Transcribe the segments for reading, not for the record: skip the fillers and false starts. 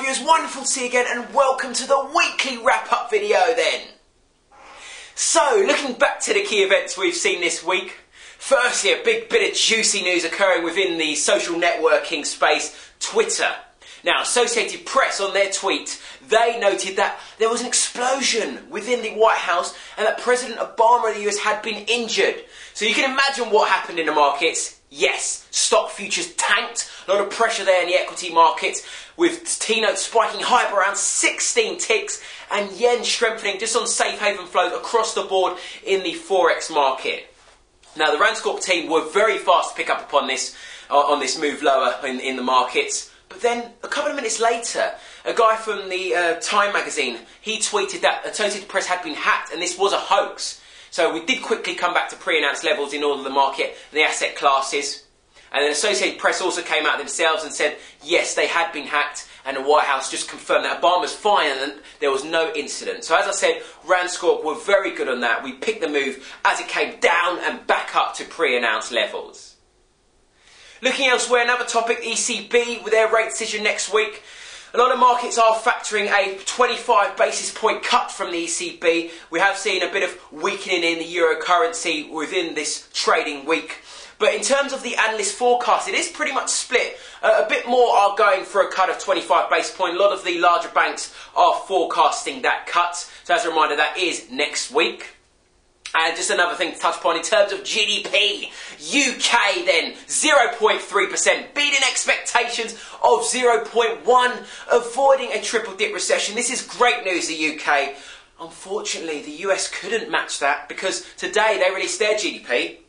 viewers, wonderful to see you again and welcome to the weekly wrap-up video then. So, looking back to the key events we've seen this week, firstly a big bit of juicy news occurring within the social networking space, Twitter. Now, Associated Press on their tweet, they noted that there was an explosion within the White House and that President Obama of the US had been injured. So you can imagine what happened in the markets. Yes, stock futures tanked, a lot of pressure there in the equity markets, with T-notes spiking high by around 16 ticks and yen strengthening just on safe haven flows across the board in the Forex market. Now the Ranscorp team were very fast to pick up upon this, on this move lower in the markets. But then, a couple of minutes later, a guy from the Time magazine, he tweeted that Associated Press had been hacked and this was a hoax. So we did quickly come back to pre-announced levels in all of the market and the asset classes. And then Associated Press also came out themselves and said, yes, they had been hacked, and the White House just confirmed that Obama's fine and there was no incident. So as I said, Ranscorp were very good on that. We picked the move as it came down and back up to pre-announced levels. Looking elsewhere, another topic, ECB with their rate decision next week. A lot of markets are factoring a 25 basis point cut from the ECB. We have seen a bit of weakening in the euro currency within this trading week. But in terms of the analyst forecast, it is pretty much split. A bit more are going for a cut of 25 basis point. A lot of the larger banks are forecasting that cut. So as a reminder, that is next week. And just another thing to touch upon in terms of GDP, UK then 0.3%, beating expectations of 0.1%, avoiding a triple dip recession. This is great news, the UK. Unfortunately, the US couldn't match that because today they released their GDP,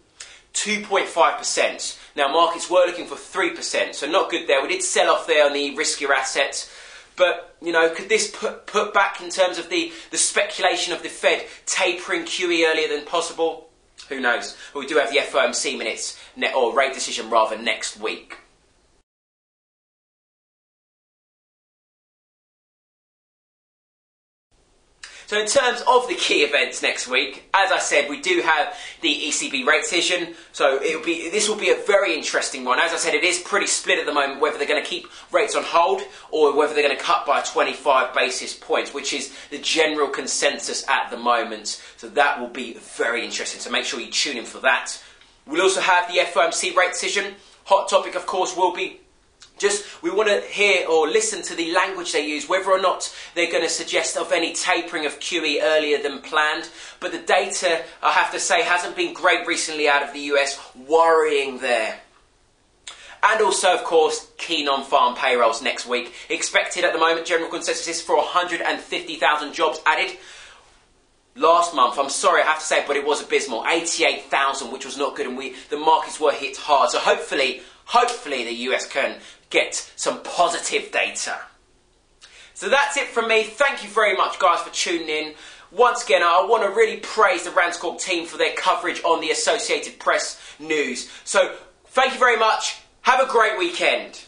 2.5%. Now markets were looking for 3%, so not good there. We did sell off there on the riskier assets. But, you know, could this put back in terms of the speculation of the Fed tapering QE earlier than possible? Who knows? But we do have the FOMC minutes, or rate decision rather, next week. So in terms of the key events next week, as I said, we do have the ECB rate decision. So this will be a very interesting one. As I said, it is pretty split at the moment whether they're going to keep rates on hold or whether they're going to cut by 25 basis points, which is the general consensus at the moment. So that will be very interesting. So make sure you tune in for that. We'll also have the FOMC rate decision. Hot topic, of course, will be we want to hear or listen to the language they use, whether or not they're going to suggest of any tapering of QE earlier than planned. But the data, I have to say, hasn't been great recently out of the US, worrying there. And also, of course, key non-farm payrolls next week. Expected at the moment, general consensus is for 150,000 jobs added. Last month, I'm sorry I have to say, but it was abysmal. 88,000, which was not good, and the markets were hit hard. So hopefully the US can get some positive data. So that's it from me. Thank you very much, guys, for tuning in. Once again, I want to really praise the Ranscorp team for their coverage on the Associated Press news. So thank you very much. Have a great weekend.